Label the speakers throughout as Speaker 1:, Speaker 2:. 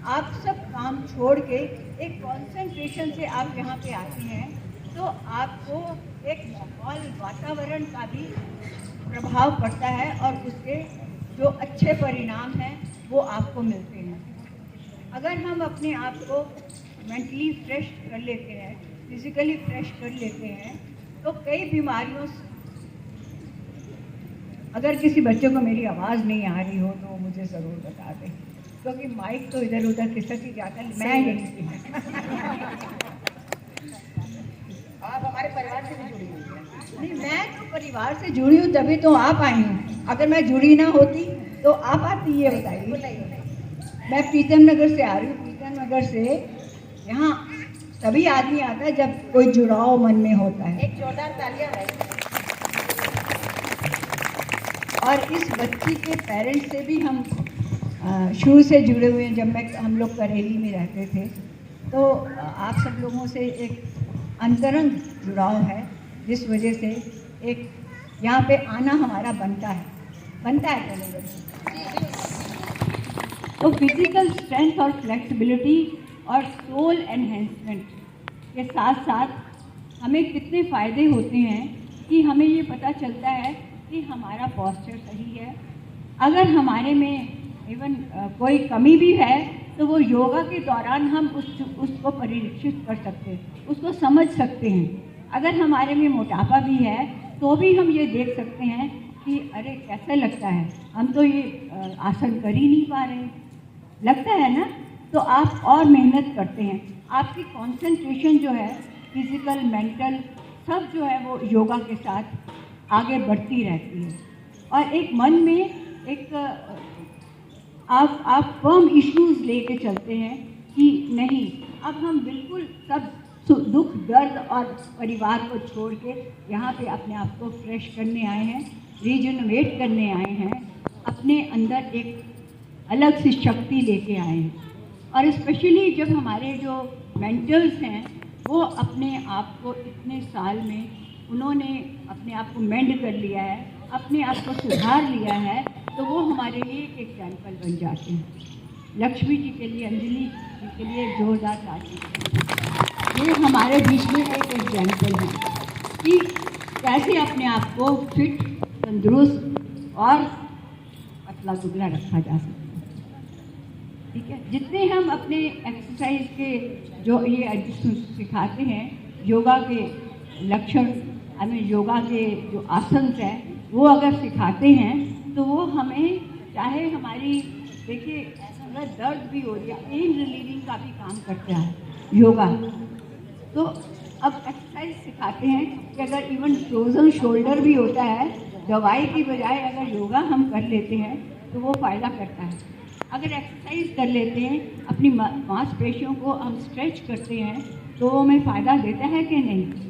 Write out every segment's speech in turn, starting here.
Speaker 1: आप सब काम छोड़ के एक कंसंट्रेशन से आप यहाँ पे आते हैं, तो आपको एक माहौल वातावरण का भी प्रभाव पड़ता है और उसके जो अच्छे परिणाम हैं वो आपको मिलते हैं। अगर हम अपने आप को मेंटली फ्रेश कर लेते हैं, फिजिकली फ्रेश कर लेते हैं, तो कई बीमारियों से, अगर किसी बच्चे को मेरी आवाज़ नहीं आ रही हो तो मुझे ज़रूर बता दें, क्योंकि माइक तो इधर उधर खिसक ही जाता है। मैं यही थी।
Speaker 2: आप हमारे परिवार से भी जुड़ी हुई हैं।
Speaker 1: नहीं, मैं तो परिवार से जुड़ी हूँ, तभी तो आप आई हूँ। अगर मैं जुड़ी ना होती तो आप आती, ये बताइए। मैं प्रीतम नगर से आ रही हूँ। प्रीतम नगर से यहाँ तभी आदमी आता है जब कोई जुड़ाव मन में होता है।
Speaker 2: एक जोरदार तालियां है।
Speaker 1: और इस बच्ची के पेरेंट्स से भी हम शुरू से जुड़े हुए हैं। जब हम लोग करेली में रहते थे, तो आप सब लोगों से एक अंतरंग जुड़ाव है, जिस वजह से एक यहाँ पे आना हमारा बनता है क्या नहीं? तो फिजिकल स्ट्रेंथ और फ्लेक्सिबिलिटी और सोल एनहेंसमेंट के साथ साथ हमें कितने फ़ायदे होते हैं कि हमें ये पता चलता है कि हमारा पोस्चर सही है। अगर हमारे में इवन कोई कमी भी है तो वो योगा के दौरान हम उसको परीक्षित कर सकते हैं, उसको समझ सकते हैं। अगर हमारे में मोटापा भी है तो भी हम ये देख सकते हैं कि अरे कैसा लगता है, हम तो ये आसन कर ही नहीं पा रहे, लगता है ना। तो आप और मेहनत करते हैं, आपकी कंसंट्रेशन जो है फिजिकल मेंटल सब जो है वो योगा के साथ आगे बढ़ती रहती है। और एक मन में एक आप फर्म इश्यूज लेके चलते हैं कि नहीं, अब हम बिल्कुल सब दुख दर्द और परिवार को छोड़ के यहाँ पे अपने आप को फ्रेश करने आए हैं, रीजनरेट करने आए हैं, अपने अंदर एक अलग सी शक्ति लेके आए हैं। और स्पेशली जब हमारे जो मेंटर्स हैं वो अपने आप को इतने साल में उन्होंने अपने आप को मेंड कर लिया है, अपने आप को सुधार लिया है, तो वो हमारे लिए एक एग्जाम्पल बन जाते हैं। लक्ष्मी जी के लिए, अंजलि जी के लिए जोरदार ताली। ये हमारे बीच में एक एग्जाम्पल है कि कैसे अपने आप को फिट, तंदुरुस्त और पतला दुबला रखा जा सकता है। ठीक है, जितने हम अपने एक्सरसाइज के जो ये सिखाते हैं, योगा के लक्षण, हमें योगा के जो आसन है वो अगर सिखाते हैं तो वो हमें, चाहे हमारी, देखिए अगर दर्द भी हो रही है, पेन रिलीविंग का भी काम करता है योगा। तो अब एक्सरसाइज सिखाते हैं कि अगर इवन फ्रोजन शोल्डर भी होता है, दवाई की बजाय अगर योगा हम कर लेते हैं तो वो फ़ायदा करता है। अगर एक्सरसाइज कर लेते हैं, अपनी मांसपेशियों को हम स्ट्रेच करते हैं तो वो हमें फ़ायदा देता है कि नहीं?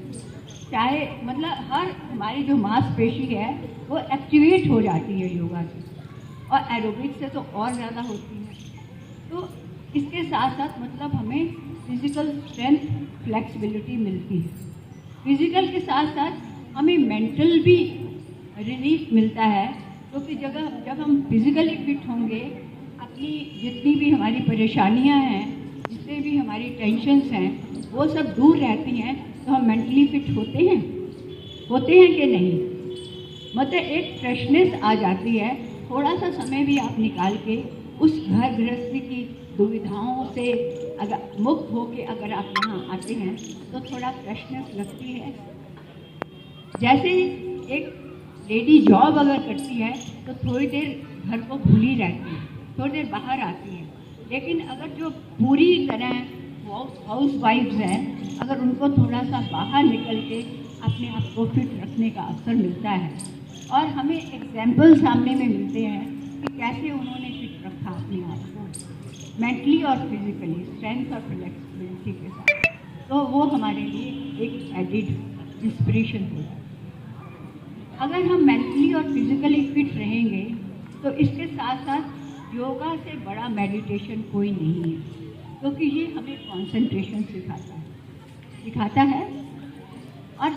Speaker 1: चाहे मतलब हर हमारी जो मांसपेशी है वो एक्टिवेट हो जाती है योगा से, और एरोबिक्स से तो और ज़्यादा होती है। तो इसके साथ साथ मतलब हमें फिजिकल स्ट्रेंथ, फ्लेक्सिबिलिटी मिलती है। फिजिकल के साथ साथ हमें मेंटल भी रिलीफ मिलता है, क्योंकि जब हम फिजिकली फिट होंगे, अपनी जितनी भी हमारी परेशानियां हैं, जितने भी हमारी टेंशन्स हैं, वो सब दूर रहती हैं, तो हम मेंटली फिट होते हैं कि नहीं? मतलब एक फ्रेशनेस आ जाती है। थोड़ा सा समय भी आप निकाल के उस घर गृहस्थी की दुविधाओं से अगर मुक्त होके अगर आप यहाँ आते हैं तो थोड़ा फ्रेशनेस लगती है। जैसे एक लेडी जॉब अगर करती है तो थोड़ी देर घर को भूली रहती है, थोड़ी देर बाहर आती है, लेकिन अगर जो पूरी तरह हाउस वाइफ्स हैं, अगर उनको थोड़ा सा बाहर निकल के अपने आप को फिट रखने का अवसर मिलता है, और हमें एग्जाम्पल सामने में मिलते हैं कि कैसे उन्होंने फिट रखा अपने आप को मेंटली और फिजिकली, स्ट्रेंथ और फ्लेक्सिबिलिटी के साथ, तो वो हमारे लिए एक एडिड इंस्पिरेशन होगा। अगर हम मेंटली और फिजिकली फिट रहेंगे तो इसके साथ साथ योगा से बड़ा मेडिटेशन कोई नहीं है, क्योंकि ये हमें कंसंट्रेशन सिखाता है और